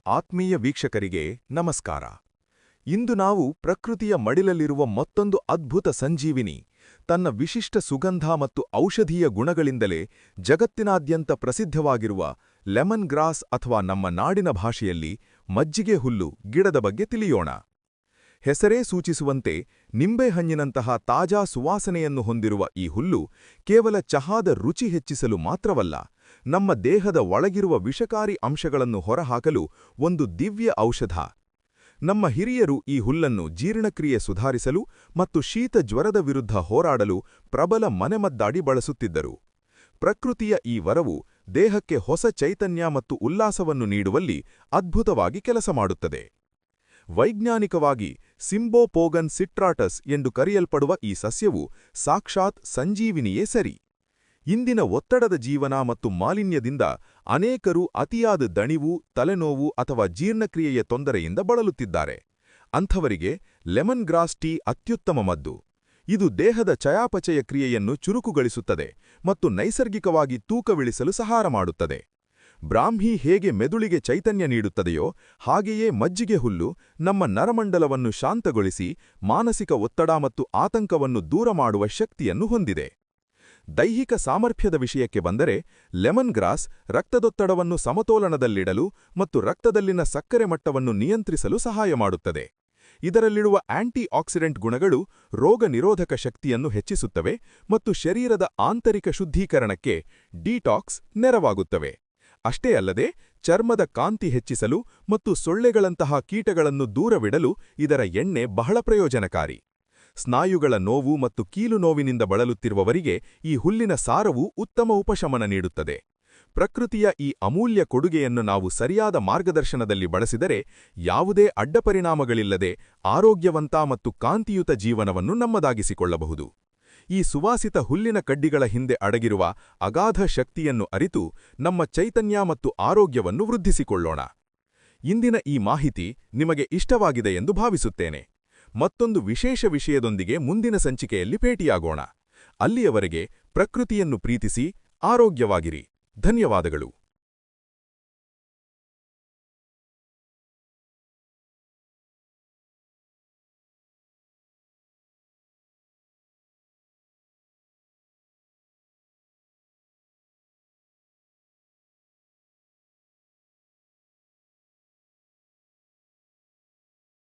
ಆತ್ಮೀಯ ವೀಕ್ಷಕರಿಗೆ ನಮಸ್ಕಾರ. ಇಂದು ನಾವು ಪ್ರಕೃತಿಯ ಮಡಿಲಲ್ಲಿರುವ ಮತ್ತೊಂದು ಅದ್ಭುತ ಸಂಜೀವಿನಿ, ತನ್ನ ವಿಶಿಷ್ಟ ಸುಗಂಧ ಮತ್ತು ಔಷಧೀಯ ಗುಣಗಳಿಂದಲೇ ಜಗತ್ತಿನಾದ್ಯಂತ ಪ್ರಸಿದ್ಧವಾಗಿರುವ ಲೆಮನ್ ಗ್ರಾಸ್ ಅಥವಾ ನಮ್ಮ ನಾಡಿನ ಭಾಷೆಯಲ್ಲಿ ಮಜ್ಜಿಗೆ ಹುಲ್ಲು ಗಿಡದ ಬಗ್ಗೆ ತಿಳಿಯೋಣ. ಹೆಸರೇ ಸೂಚಿಸುವಂತೆ ನಿಂಬೆಹಣ್ಣಿನಂತಹ ತಾಜಾ ಸುವಾಸನೆಯನ್ನು ಹೊಂದಿರುವ ಈ ಹುಲ್ಲು ಕೇವಲ ಚಹಾದ ರುಚಿ ಹೆಚ್ಚಿಸಲು ಮಾತ್ರವಲ್ಲ, ನಮ್ಮ ದೇಹದ ಒಳಗಿರುವ ವಿಷಕಾರಿ ಅಂಶಗಳನ್ನು ಹೊರಹಾಕಲು ಒಂದು ದಿವ್ಯ ಔಷಧ. ನಮ್ಮ ಹಿರಿಯರು ಈ ಹುಲ್ಲನ್ನು ಜೀರ್ಣಕ್ರಿಯೆ ಸುಧಾರಿಸಲು ಮತ್ತು ಶೀತ ಜ್ವರದ ವಿರುದ್ಧ ಹೋರಾಡಲು ಪ್ರಬಲ ಮನೆಮದ್ದಾಡಿ ಬಳಸುತ್ತಿದ್ದರು. ಪ್ರಕೃತಿಯ ಈ ವರವು ದೇಹಕ್ಕೆ ಹೊಸ ಚೈತನ್ಯ ಮತ್ತು ಉಲ್ಲಾಸವನ್ನು ನೀಡುವಲ್ಲಿ ಅದ್ಭುತವಾಗಿ ಕೆಲಸ ಮಾಡುತ್ತದೆ. ವೈಜ್ಞಾನಿಕವಾಗಿ ಸಿಂಬೋಪೋಗನ್ ಸಿಟ್ರಾಟಸ್ ಎಂದು ಕರೆಯಲ್ಪಡುವ ಈ ಸಸ್ಯವು ಸಾಕ್ಷಾತ್ ಸಂಜೀವಿನಿಯೇ ಸರಿ. ಇಂದಿನ ಒತ್ತಡದ ಜೀವನ ಮತ್ತು ಮಾಲಿನ್ಯದಿಂದ ಅನೇಕರು ಅತಿಯಾದ ದಣಿವು, ತಲೆನೋವು ಅಥವಾ ಜೀರ್ಣಕ್ರಿಯೆಯ ತೊಂದರೆಯಿಂದ ಬಳಲುತ್ತಿದ್ದಾರೆ. ಅಂಥವರಿಗೆ ಲೆಮನ್ ಗ್ರಾಸ್ ಟೀ ಅತ್ಯುತ್ತಮ ಮದ್ದು. ಇದು ದೇಹದ ಚಯಾಪಚಯ ಕ್ರಿಯೆಯನ್ನು ಚುರುಕುಗೊಳಿಸುತ್ತದೆ ಮತ್ತು ನೈಸರ್ಗಿಕವಾಗಿ ತೂಕವಿಳಿಸಲು ಸಹಾಯ ಮಾಡುತ್ತದೆ. ಬ್ರಾಹ್ಮಿ ಹೇಗೆ ಮೆದುಳಿಗೆ ಚೈತನ್ಯ ನೀಡುತ್ತದೆಯೋ ಹಾಗೆಯೇ ಮಜ್ಜಿಗೆ ಹುಲ್ಲು ನಮ್ಮ ನರಮಂಡಲವನ್ನು ಶಾಂತಗೊಳಿಸಿ ಮಾನಸಿಕ ಒತ್ತಡ ಮತ್ತು ಆತಂಕವನ್ನು ದೂರ ಮಾಡುವ ಶಕ್ತಿಯನ್ನು ಹೊಂದಿದೆ. ದೈಹಿಕ ಸಾಮರ್ಥ್ಯದ ವಿಷಯಕ್ಕೆ ಬಂದರೆ, ಲೆಮನ್ ಗ್ರಾಸ್ ರಕ್ತದೊತ್ತಡವನ್ನು ಸಮತೋಲನದಲ್ಲಿಡಲು ಮತ್ತು ರಕ್ತದಲ್ಲಿನ ಸಕ್ಕರೆ ಮಟ್ಟವನ್ನು ನಿಯಂತ್ರಿಸಲು ಸಹಾಯ ಮಾಡುತ್ತದೆ. ಇದರಲ್ಲಿರುವ ಆಂಟಿ ಆಕ್ಸಿಡೆಂಟ್ ಗುಣಗಳು ರೋಗ ನಿರೋಧಕ ಶಕ್ತಿಯನ್ನು ಹೆಚ್ಚಿಸುತ್ತವೆ ಮತ್ತು ಶರೀರದ ಆಂತರಿಕ ಶುದ್ಧೀಕರಣಕ್ಕೆ ಡಿಟಾಕ್ಸ್ ನೆರವಾಗುತ್ತವೆ. ಅಷ್ಟೇ ಅಲ್ಲದೆ ಚರ್ಮದ ಕಾಂತಿ ಹೆಚ್ಚಿಸಲು ಮತ್ತು ಸೊಳ್ಳೆಗಳಂತಹ ಕೀಟಗಳನ್ನು ದೂರವಿಡಲು ಇದರ ಎಣ್ಣೆ ಬಹಳ ಪ್ರಯೋಜನಕಾರಿ. ಸ್ನಾಯುಗಳ ನೋವು ಮತ್ತು ಕೀಲು ನೋವಿನಿಂದ ಬಳಲುತ್ತಿರುವವರಿಗೆ ಈ ಹುಲ್ಲಿನ ಸಾರವು ಉತ್ತಮ ಉಪಶಮನ ನೀಡುತ್ತದೆ. ಪ್ರಕೃತಿಯ ಈ ಅಮೂಲ್ಯ ಕೊಡುಗೆಯನ್ನು ನಾವು ಸರಿಯಾದ ಮಾರ್ಗದರ್ಶನದಲ್ಲಿ ಬಳಸಿದರೆ ಯಾವುದೇ ಅಡ್ಡಪರಿಣಾಮಗಳಿಲ್ಲದೆ ಆರೋಗ್ಯವಂತ ಮತ್ತು ಕಾಂತಿಯುತ ಜೀವನವನ್ನು ನಮ್ಮದಾಗಿಸಿಕೊಳ್ಳಬಹುದು. ಈ ಸುವಾಸಿತ ಹುಲ್ಲಿನ ಕಡ್ಡಿಗಳ ಹಿಂದೆ ಅಡಗಿರುವ ಅಗಾಧ ಶಕ್ತಿಯನ್ನು ಅರಿತು ನಮ್ಮ ಚೈತನ್ಯ ಮತ್ತು ಆರೋಗ್ಯವನ್ನು ವೃದ್ಧಿಸಿಕೊಳ್ಳೋಣ. ಇಂದಿನ ಈ ಮಾಹಿತಿ ನಿಮಗೆ ಇಷ್ಟವಾಗಿದೆ ಎಂದು ಭಾವಿಸುತ್ತೇನೆ. ಮತ್ತೊಂದು ವಿಶೇಷ ವಿಷಯದೊಂದಿಗೆ ಮುಂದಿನ ಸಂಚಿಕೆಯಲ್ಲಿ ಭೇಟಿಯಾಗೋಣ. ಅಲ್ಲಿಯವರೆಗೆ ಪ್ರಕೃತಿಯನ್ನು ಪ್ರೀತಿಸಿ ಆರೋಗ್ಯವಾಗಿರಿ. ಧನ್ಯವಾದಗಳು.